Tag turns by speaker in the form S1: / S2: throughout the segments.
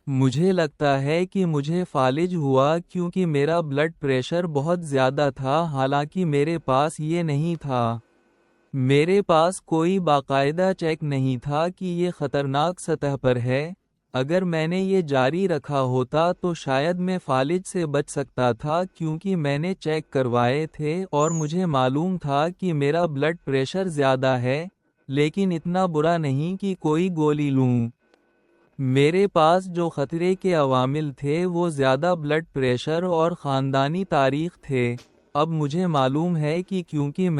S1: مجھے لگتا ہے کہ مجھے فالج ہوا کیونکہ میرا بلڈ پریشر بہت زیادہ تھا، حالانکہ میرے پاس یہ نہیں تھا۔ میرے پاس کوئی باقاعدہ چیک نہیں تھا کہ یہ خطرناک سطح پر ہے۔ اگر میں نے یہ جاری رکھا ہوتا تو شاید میں فالج سے بچ سکتا تھا، کیونکہ میں نے چیک کروائے تھے اور مجھے معلوم تھا کہ میرا بلڈ پریشر زیادہ ہے، لیکن اتنا برا نہیں کہ کوئی گولی لوں۔ میرے پاس جو خطرے کے عوامل تھے وہ زیادہ بلڈ پریشر اور خاندانی تاریخ تھے۔ اب مجھے معلوم ہے کہ کیونکہ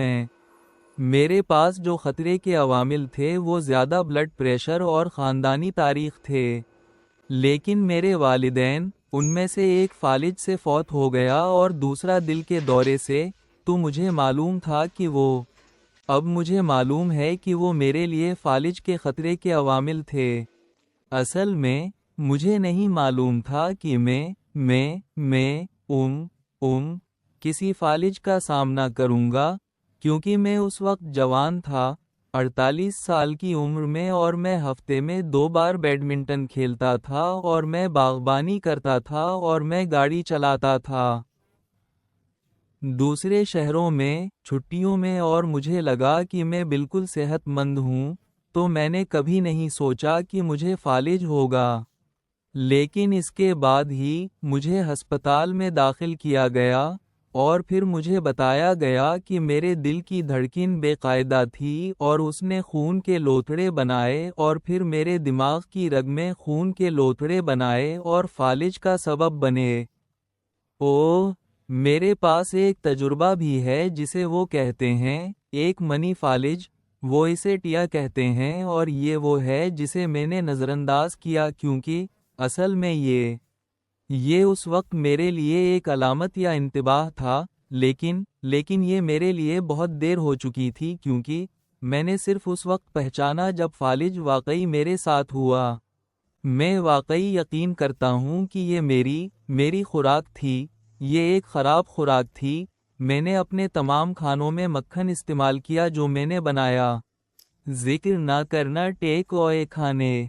S1: میرے پاس جو خطرے کے عوامل تھے وہ زیادہ بلڈ پریشر اور خاندانی تاریخ تھے، لیکن میرے والدین، ان میں سے ایک فالج سے فوت ہو گیا اور دوسرا دل کے دورے سے، تو مجھے معلوم تھا کہ اب مجھے معلوم ہے کہ وہ میرے لیے فالج کے خطرے کے عوامل تھے۔ اصل میں مجھے نہیں معلوم تھا کہ میں کسی فالج کا سامنا کروں گا، کیونکہ میں اس وقت جوان تھا، 48 سال کی عمر میں، اور میں ہفتے میں 2 بار بیڈمنٹن کھیلتا تھا، اور میں باغبانی کرتا تھا، اور میں گاڑی چلاتا تھا دوسرے شہروں میں چھٹیوں میں، اور مجھے لگا کہ میں بالکل صحت مند ہوں، تو میں نے کبھی نہیں سوچا کہ مجھے فالج ہوگا۔ لیکن اس کے بعد ہی مجھے ہسپتال میں داخل کیا گیا، اور پھر مجھے بتایا گیا کہ میرے دل کی دھڑکن بے قاعدہ تھی، اور اس نے خون کے لوتھڑے بنائے، اور پھر میرے دماغ کی رگ میں خون کے لوتھڑے بنائے اور فالج کا سبب بنے۔ میرے پاس ایک تجربہ بھی ہے جسے وہ کہتے ہیں ایک منی فالج، وہ اسے ٹیا کہتے ہیں، اور یہ وہ ہے جسے میں نے نظر انداز کیا، کیونکہ اصل میں یہ اس وقت میرے لیے ایک علامت یا انتباہ تھا، لیکن یہ میرے لیے بہت دیر ہو چکی تھی، کیونکہ میں نے صرف اس وقت پہچانا جب فالج واقعی میرے ساتھ ہوا۔ میں واقعی یقین کرتا ہوں کہ یہ میری خوراک تھی، یہ ایک خراب خوراک تھی۔ میں نے اپنے تمام کھانوں میں مکھن استعمال کیا جو میں نے بنایا۔ ذکر نہ کرنا ٹیک اوے کھانے۔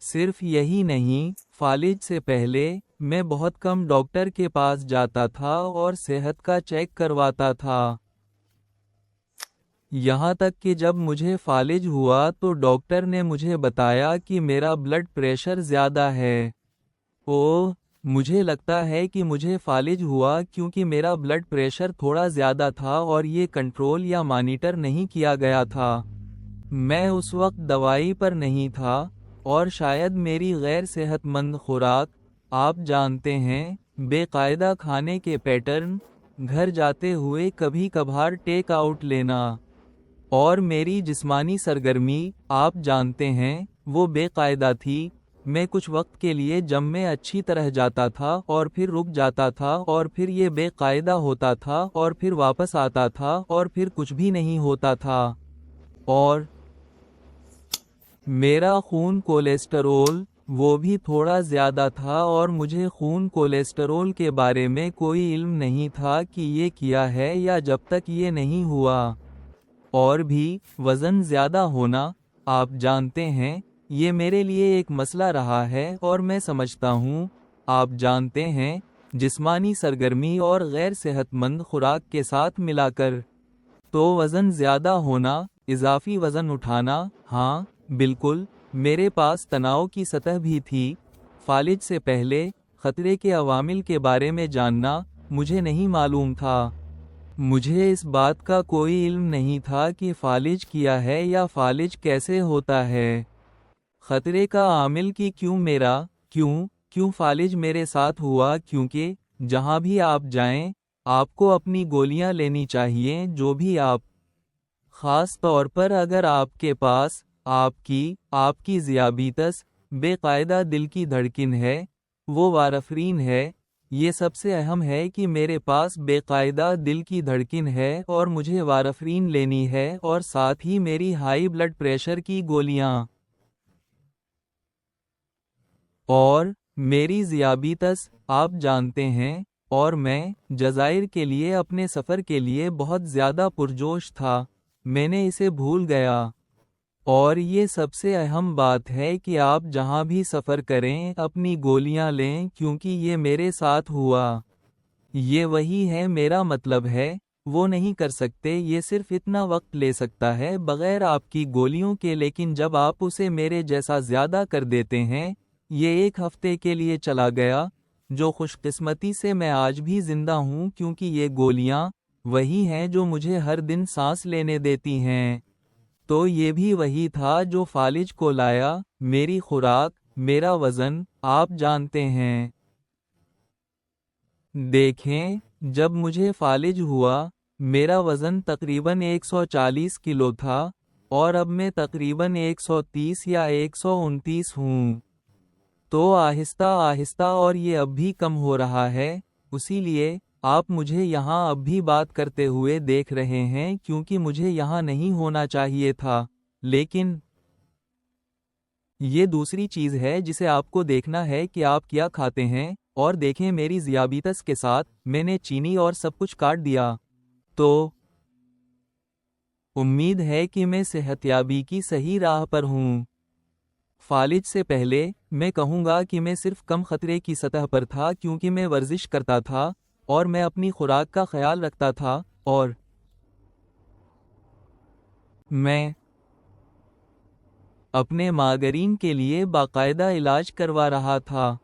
S1: صرف یہی نہیں، فالج سے پہلے میں بہت کم ڈاکٹر کے پاس جاتا تھا اور صحت کا چیک کرواتا تھا۔ یہاں تک کہ جب مجھے فالج ہوا تو ڈاکٹر نے مجھے بتایا کہ میرا بلڈ پریشر زیادہ ہے۔ مجھے لگتا ہے کہ مجھے فالج ہوا کیونکہ میرا بلڈ پریشر تھوڑا زیادہ تھا اور یہ کنٹرول یا مانیٹر نہیں کیا گیا تھا۔ میں اس وقت دوائی پر نہیں تھا، اور شاید میری غیر صحت مند خوراک، آپ جانتے ہیں، بے قاعدہ کھانے کے پیٹرن، گھر جاتے ہوئے کبھی کبھار ٹیک آؤٹ لینا، اور میری جسمانی سرگرمی، آپ جانتے ہیں، وہ بے قاعدہ تھی۔ میں کچھ وقت کے لیے جم میں اچھی طرح جاتا تھا اور پھر رک جاتا تھا، اور پھر یہ بے قاعدہ ہوتا تھا، اور پھر واپس آتا تھا، اور پھر کچھ بھی نہیں ہوتا تھا، اور میرا خون کولیسٹرول وہ بھی تھوڑا زیادہ تھا، اور مجھے خون کولیسٹرول کے بارے میں کوئی علم نہیں تھا کہ یہ کیا ہے یا جب تک یہ نہیں ہوا۔ اور بھی وزن زیادہ ہونا، آپ جانتے ہیں، یہ میرے لیے ایک مسئلہ رہا ہے، اور میں سمجھتا ہوں، آپ جانتے ہیں، جسمانی سرگرمی اور غیر صحت مند خوراک کے ساتھ ملا کر، تو وزن زیادہ ہونا، اضافی وزن اٹھانا، ہاں بالکل، میرے پاس تناؤ کی سطح بھی تھی۔ فالج سے پہلے خطرے کے عوامل کے بارے میں جاننا مجھے نہیں معلوم تھا۔ مجھے اس بات کا کوئی علم نہیں تھا کہ فالج کیا ہے یا فالج کیسے ہوتا ہے۔ خطرے کا عامل کی کیوں فالج میرے ساتھ ہوا، کیونکہ جہاں بھی آپ جائیں، آپ کو اپنی گولیاں لینی چاہیے، جو بھی خاص طور پر اگر آپ کے پاس آپ کی ذیابیطس، بے قاعدہ دل کی دھڑکن ہے، وہ وارفرین ہے۔ یہ سب سے اہم ہے کہ میرے پاس بے قاعدہ دل کی دھڑکن ہے اور مجھے وارفرین لینی ہے، اور ساتھ ہی میری ہائی بلڈ پریشر کی گولیاں، اور میری ذیابیطس، آپ جانتے ہیں، اور میں جزائر کے لیے اپنے سفر کے لیے بہت زیادہ پرجوش تھا۔ میں نے اسے بھول گیا۔ اور یہ سب سے اہم بات ہے کہ آپ جہاں بھی سفر کریں اپنی گولیاں لیں کیونکہ یہ میرے ساتھ ہوا۔ یہ وہی ہے میرا مطلب ہے، وہ نہیں کر سکتے، یہ صرف اتنا وقت لے سکتا ہے بغیر آپ کی گولیوں کے، لیکن جب آپ اسے میرے جیسا زیادہ کر دیتے ہیں، یہ 1 ہفتے کے لیے چلا گیا، جو خوش قسمتی سے میں آج بھی زندہ ہوں کیونکہ یہ گولیاں وہی ہیں جو مجھے ہر دن سانس لینے دیتی ہیں۔ تو یہ بھی وہی تھا جو فالج کو لایا، میری خوراک، میرا وزن، آپ جانتے ہیں۔ دیکھیں، جب مجھے فالج ہوا، میرا وزن تقریباً 140 کلو تھا، اور اب میں تقریباً 130 یا 129 ہوں۔ تو آہستہ آہستہ، اور یہ اب بھی کم ہو رہا ہے، اسی لیے آپ مجھے یہاں اب بھی بات کرتے ہوئے دیکھ رہے ہیں کیونکہ مجھے یہاں نہیں ہونا چاہیے تھا، لیکن یہ دوسری چیز ہے جسے آپ کو دیکھنا ہے کہ آپ کیا کھاتے ہیں، اور دیکھیں میری ذیابیطس کے ساتھ، میں نے چینی اور سب کچھ کاٹ دیا۔ تو امید ہے کہ میں صحتیابی کی صحیح راہ پر ہوں۔ فالج سے پہلے، میں کہوں گا کہ میں صرف کم خطرے کی سطح پر تھا کیونکہ میں ورزش کرتا تھا، اور میں اپنی خوراک کا خیال رکھتا تھا، اور میں اپنے ماگرین کے لیے باقاعدہ علاج کروا رہا تھا۔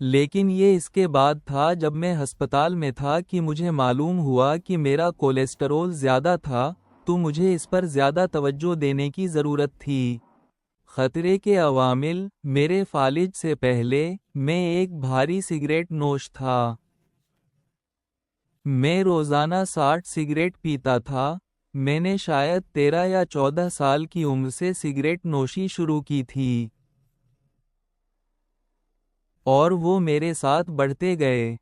S1: لیکن یہ اس کے بعد تھا جب میں ہسپتال میں تھا کہ مجھے معلوم ہوا کہ میرا کولیسٹرول زیادہ تھا، تو مجھے اس پر زیادہ توجہ دینے کی ضرورت تھی۔ خطرے کے عوامل: میرے فالج سے پہلے، میں ایک بھاری سگریٹ نوش تھا۔ میں روزانہ 60 سگریٹ پیتا تھا۔ میں نے شاید 13 یا 14 سال کی عمر سے سگریٹ نوشی شروع کی تھی، اور وہ میرے ساتھ بڑھتے گئے۔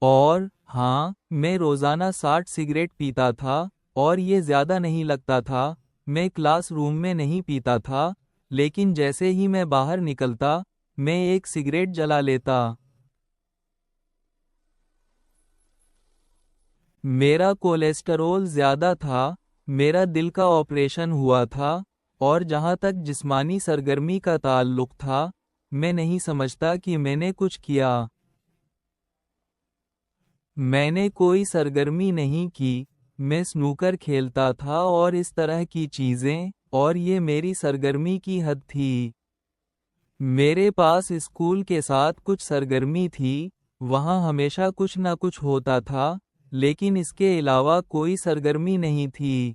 S1: اور ہاں، میں روزانہ 60 سگریٹ پیتا تھا، اور یہ زیادہ نہیں لگتا تھا۔ میں کلاس روم میں نہیں پیتا تھا، لیکن جیسے ہی میں باہر نکلتا، میں ایک سگریٹ جلا لیتا۔ میرا کولیسٹرول زیادہ تھا، میرا دل کا آپریشن ہوا تھا، اور جہاں تک جسمانی سرگرمی کا تعلق تھا، میں نہیں سمجھتا کہ میں نے کچھ کیا۔ میں نے کوئی سرگرمی نہیں کی، میں سنوکر کھیلتا تھا اور اس طرح کی چیزیں، اور یہ میری سرگرمی کی حد تھی۔ میرے پاس اسکول کے ساتھ کچھ سرگرمی تھی، وہاں ہمیشہ کچھ نہ کچھ ہوتا تھا، لیکن اس کے علاوہ کوئی سرگرمی نہیں تھی۔